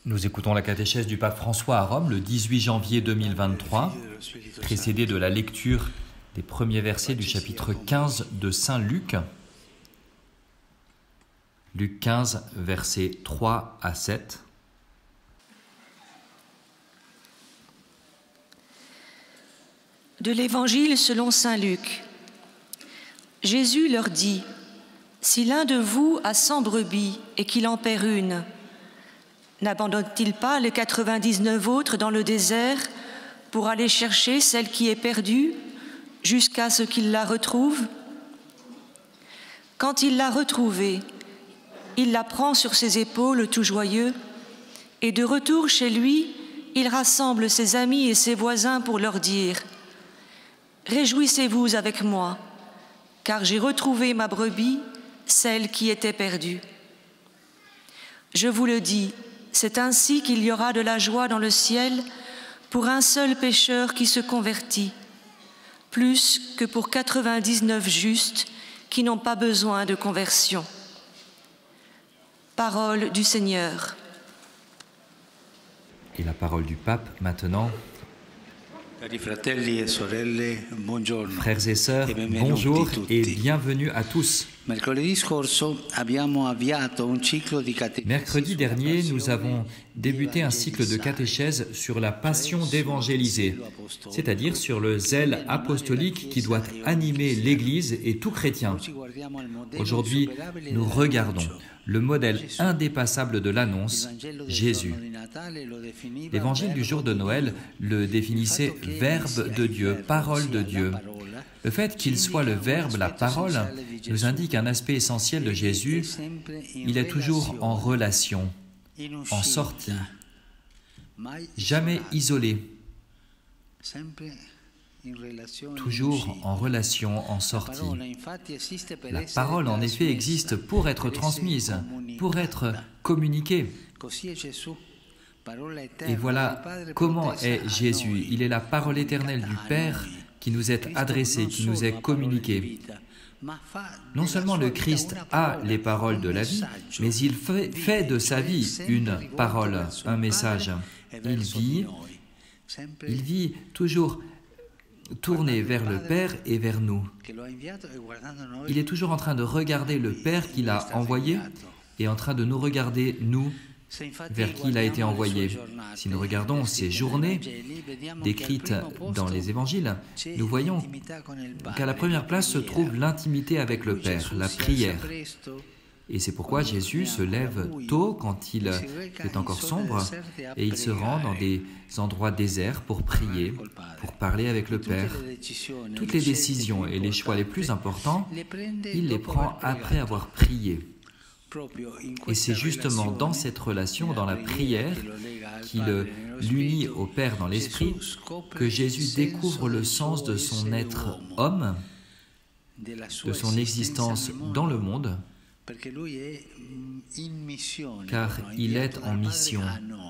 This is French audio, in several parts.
Nous écoutons la catéchèse du pape François à Rome le 18 janvier 2023, précédée de la lecture des premiers versets du chapitre 15 de Saint Luc. Luc 15, versets 3 à 7. De l'Évangile selon saint Luc. Jésus leur dit : si l'un de vous a 100 brebis et qu'il en perd une, n'abandonne-t-il pas les 99 autres dans le désert pour aller chercher celle qui est perdue jusqu'à ce qu'il la retrouve ? Quand il l'a retrouvée, il la prend sur ses épaules tout joyeux, et de retour chez lui, il rassemble ses amis et ses voisins pour leur dire : réjouissez-vous avec moi, car j'ai retrouvé ma brebis, celle qui était perdue. Je vous le dis, c'est ainsi qu'il y aura de la joie dans le ciel pour un seul pécheur qui se convertit, plus que pour 99 justes qui n'ont pas besoin de conversion. Parole du Seigneur. Et la parole du pape maintenant. Frères et sœurs, bonjour et bienvenue à tous. Mercredi dernier, nous avons débuté un cycle de catéchèse sur la passion d'évangéliser, c'est-à-dire sur le zèle apostolique qui doit animer l'Église et tout chrétien. Aujourd'hui, nous regardons le modèle indépassable de l'annonce, Jésus. L'évangile du jour de Noël le définissait Verbe de Dieu, parole de Dieu. Le fait qu'il soit le Verbe, la parole, nous indique un aspect essentiel de Jésus. Il est toujours en relation, en sortie, jamais isolé, toujours en relation, en sortie. La parole, en effet, existe pour être transmise, pour être communiquée. Et voilà comment est Jésus. Il est la parole éternelle du Père qui nous est adressée, qui nous est communiquée. Non seulement le Christ a les paroles de la vie, mais il fait de sa vie une parole, un message. Il vit toujours tourné vers le Père et vers nous. Il est toujours en train de regarder le Père qu'il a envoyé et en train de nous regarder, nous, vers qui il a été envoyé. Si nous regardons ces journées décrites dans les évangiles, nous voyons qu'à la première place se trouve l'intimité avec le Père, la prière. Et c'est pourquoi Jésus se lève tôt quand il est encore sombre et il se rend dans des endroits déserts pour prier, pour parler avec le Père. Toutes les décisions et les choix les plus importants, il les prend après avoir prié. Et c'est justement dans cette relation, dans la prière, qui l'unit au Père dans l'Esprit, que Jésus découvre le sens de son être homme, de son existence dans le monde, car il est en mission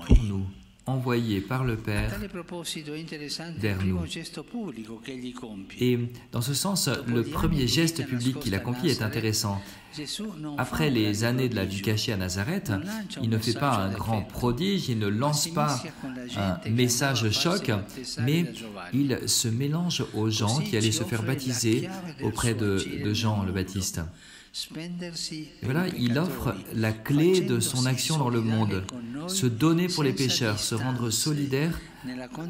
pour nous, envoyé par le Père vers nous. Et dans ce sens, le premier geste public qu'il accomplit est intéressant. Après les années de la vie cachée à Nazareth, il ne fait pas un grand prodige, il ne lance pas un message choc, mais il se mélange aux gens qui allaient se faire baptiser auprès de Jean le Baptiste. Et voilà, il offre la clé de son action dans le monde, se donner pour les pécheurs, se rendre solidaire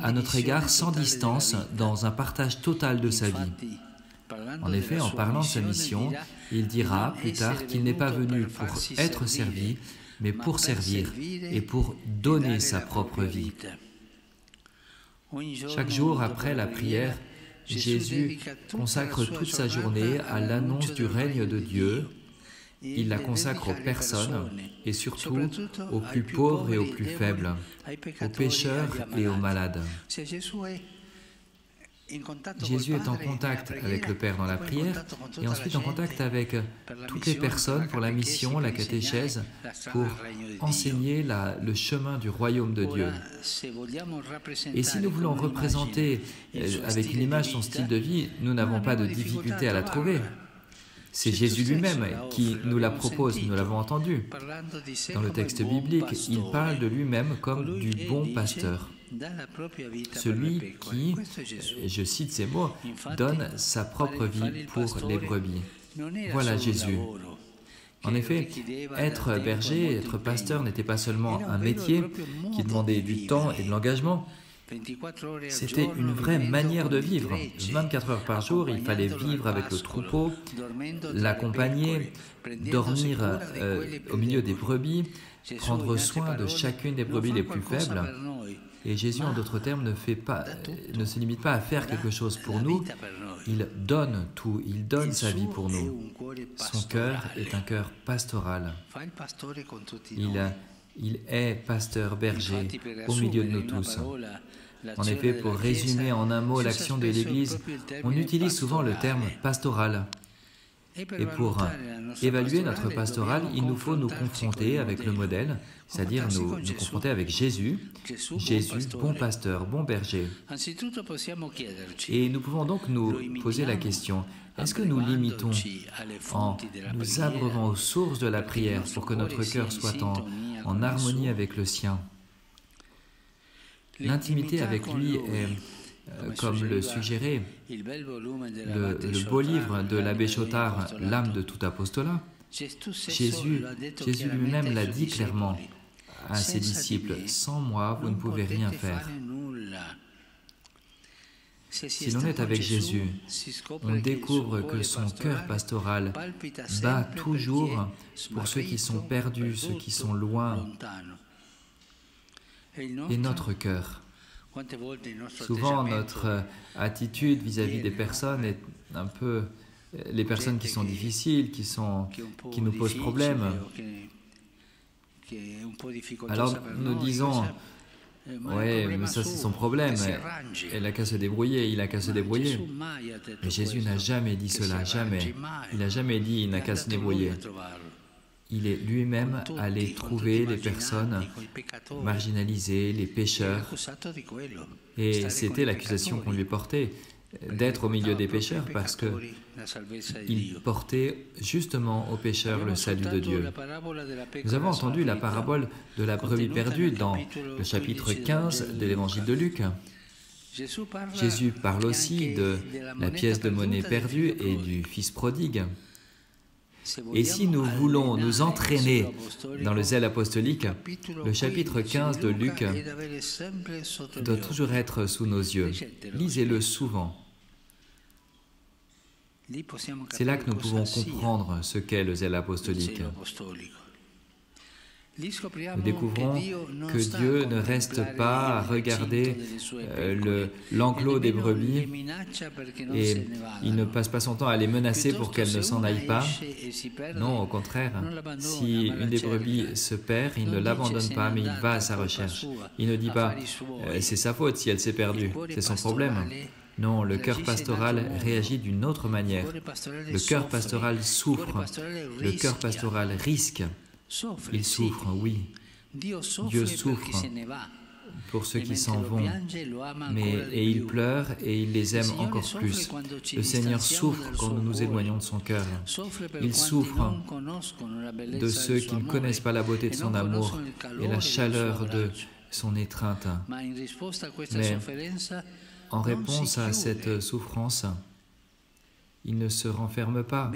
à notre égard sans distance, dans un partage total de sa vie. En effet, en parlant de sa mission, il dira plus tard qu'il n'est pas venu pour être servi, mais pour servir et pour donner sa propre vie. Chaque jour après la prière, Jésus consacre toute sa journée à l'annonce du règne de Dieu. Il la consacre aux personnes et surtout aux plus pauvres et aux plus faibles, aux pécheurs et aux malades. Jésus est en contact avec le Père dans la prière et ensuite en contact avec toutes les personnes pour la mission, la catéchèse, pour enseigner le chemin du royaume de Dieu. Et si nous voulons représenter avec une image son style de vie, nous n'avons pas de difficulté à la trouver. C'est Jésus lui-même qui nous la propose, nous l'avons entendu. Dans le texte biblique, il parle de lui-même comme du bon pasteur. Celui qui, je cite ces mots, donne sa propre vie pour les brebis. Voilà Jésus. En effet, être berger, être pasteur n'était pas seulement un métier qui demandait du temps et de l'engagement, c'était une vraie manière de vivre. 24 heures par jour, il fallait vivre avec le troupeau, l'accompagner, dormir au milieu des brebis, prendre soin de chacune des brebis les plus faibles. Et Jésus, en d'autres termes, ne se limite pas à faire quelque chose pour nous, il donne tout, il donne sa vie pour nous. Son cœur est un cœur pastoral. Il est pasteur berger au milieu de nous tous. En effet, pour résumer en un mot l'action de l'Église, on utilise souvent le terme pastoral. Et pour évaluer notre pastoral, il nous faut nous confronter avec le modèle, c'est-à-dire nous confronter avec Jésus, bon pasteur, bon berger. Et nous pouvons donc nous poser la question, est-ce que nous l'imitons en nous abreuvant aux sources de la prière pour que notre cœur soit en harmonie avec le sien? L'intimité avec lui est, comme le suggérait le beau livre de l'abbé Chotard, L'âme de tout apostolat, Jésus lui-même l'a dit clairement à ses disciples, « Sans moi, vous ne pouvez rien faire ». Si l'on est avec Jésus, on découvre que son cœur pastoral bat toujours pour ceux qui sont perdus, ceux qui sont loin. Et notre cœur. Souvent, notre attitude vis-à-vis des personnes est un peu les personnes qui sont difficiles, qui nous posent problème. Alors nous disons, ouais, mais ça c'est son problème, elle n'a qu'à se débrouiller, il n'a qu'à se débrouiller. Mais Jésus n'a jamais dit cela, jamais. Il n'a jamais dit il n'a qu'à se débrouiller. Il est lui-même allé trouver les personnes marginalisées, les pécheurs. Et c'était l'accusation qu'on lui portait, d'être au milieu des pécheurs, parce qu'il portait justement aux pécheurs le salut de Dieu. Nous avons entendu la parabole de la brebis perdue dans le chapitre 15 de l'évangile de Luc. Jésus parle aussi de la pièce de monnaie perdue et du fils prodigue. Et si nous voulons nous entraîner dans le zèle apostolique, le chapitre 15 de Luc doit toujours être sous nos yeux. Lisez-le souvent. C'est là que nous pouvons comprendre ce qu'est le zèle apostolique. Nous découvrons que Dieu ne reste pas à regarder l'enclos des brebis et il ne passe pas son temps à les menacer pour qu'elles ne s'en aillent pas. Non, au contraire, si une des brebis se perd, il ne l'abandonne pas, mais il va à sa recherche. Il ne dit pas « c'est sa faute si elle s'est perdue, c'est son problème ». Non, le cœur pastoral réagit d'une autre manière. Le cœur pastoral souffre, le cœur pastoral risque. Il souffre, oui. Dieu souffre pour ceux qui s'en vont, et il pleure et il les aime encore plus. Le Seigneur souffre quand nous nous éloignons de son cœur. Il souffre de ceux qui ne connaissent pas la beauté de son amour et la chaleur de son étreinte. Mais en réponse à cette souffrance, il ne se renferme pas.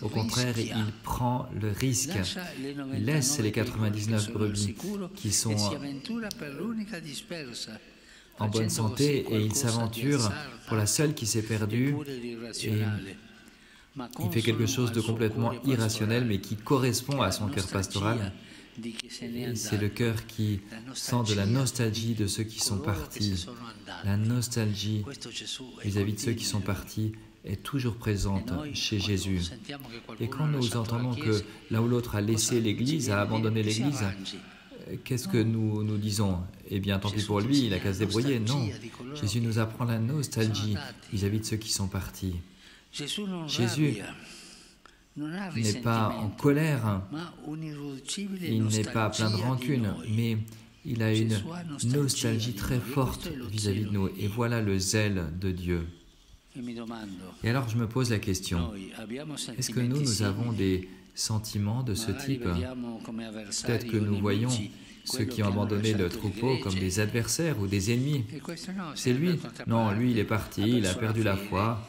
Au contraire, il prend le risque. Il laisse les 99 brebis qui sont en bonne santé et il s'aventure pour la seule qui s'est perdue. Et il fait quelque chose de complètement irrationnel, mais qui correspond à son cœur pastoral. C'est le cœur qui sent de la nostalgie de ceux qui sont partis. La nostalgie vis-à-vis de ceux qui sont partis est toujours présente chez Jésus. Et quand nous entendons que l'un ou l'autre a laissé l'Église, a abandonné l'Église, qu'est-ce que nous disons? Eh bien, tant pis pour lui, il a qu'à se débrouiller. Non, Jésus nous apprend la nostalgie vis-à-vis de ceux qui sont partis. Jésus n'est pas en colère, il n'est pas plein de rancune, mais il a une nostalgie très forte vis-à-vis de nous. Et voilà le zèle de Dieu. Et alors je me pose la question, est-ce que nous avons des sentiments de ce type? Peut-être que nous voyons ceux qui ont abandonné le troupeau comme des adversaires ou des ennemis. C'est lui? Non, lui il est parti, il a perdu la foi,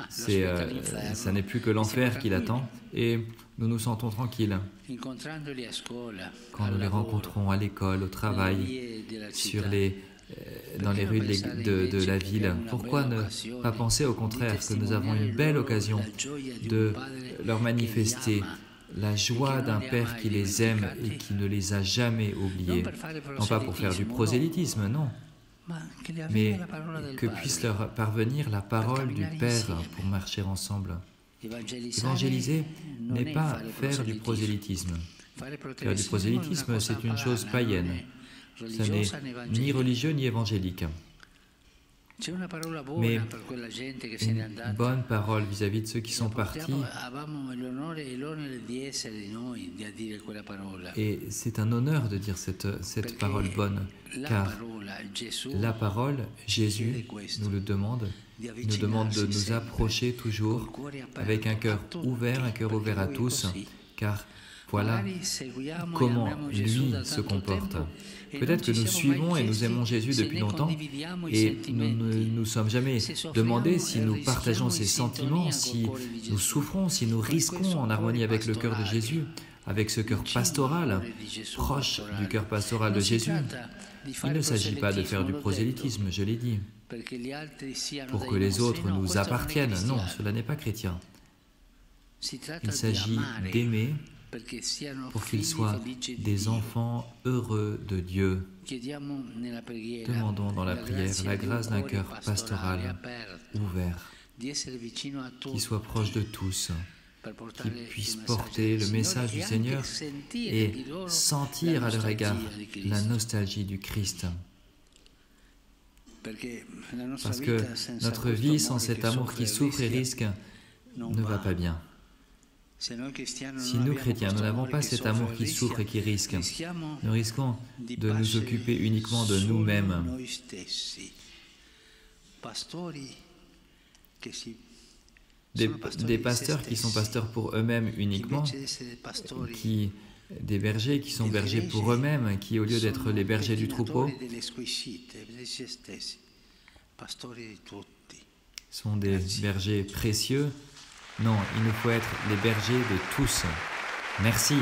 ça n'est plus que l'enfer qui l'attend et nous nous sentons tranquilles. Quand nous les rencontrons à l'école, au travail, dans les rues de la ville, pourquoi ne pas penser au contraire que nous avons une belle occasion de leur manifester la joie d'un Père qui les aime et qui ne les a jamais oubliés. Non pas pour faire du prosélytisme, non, mais que puisse leur parvenir la parole du Père pour marcher ensemble. Évangéliser n'est pas faire du prosélytisme. Faire du prosélytisme, c'est une chose païenne. Ce n'est ni religieux ni évangélique. Mais une bonne parole vis-à-vis de ceux qui sont partis. Et c'est un honneur de dire cette parole bonne, car la parole, Jésus nous le demande, il nous demande de nous approcher toujours avec un cœur ouvert à tous, car voilà comment lui se comporte. Peut-être que nous suivons et nous aimons Jésus depuis longtemps et nous ne nous sommes jamais demandé si nous partageons ses sentiments, si nous souffrons, si nous risquons en harmonie avec le cœur de Jésus, avec ce cœur pastoral, proche du cœur pastoral de Jésus. Il ne s'agit pas de faire du prosélytisme, je l'ai dit, pour que les autres nous appartiennent. Non, cela n'est pas chrétien. Il s'agit d'aimer pour qu'ils soient des enfants heureux de Dieu. Demandons dans la prière la grâce d'un cœur pastoral ouvert, qui soit proche de tous, qui puisse porter le message du Seigneur et sentir à leur égard la nostalgie du Christ. Parce que notre vie sans cet amour qui souffre et risque ne va pas bien. Si nous, chrétiens, nous n'avons pas cet amour qui souffre et qui risque, nous risquons de nous occuper uniquement de nous-mêmes. Des pasteurs qui sont pasteurs pour eux-mêmes uniquement, des bergers qui sont bergers pour eux-mêmes, qui, au lieu d'être les bergers du troupeau, sont des bergers précieux. Non, il nous faut être les bergers de tous. Merci.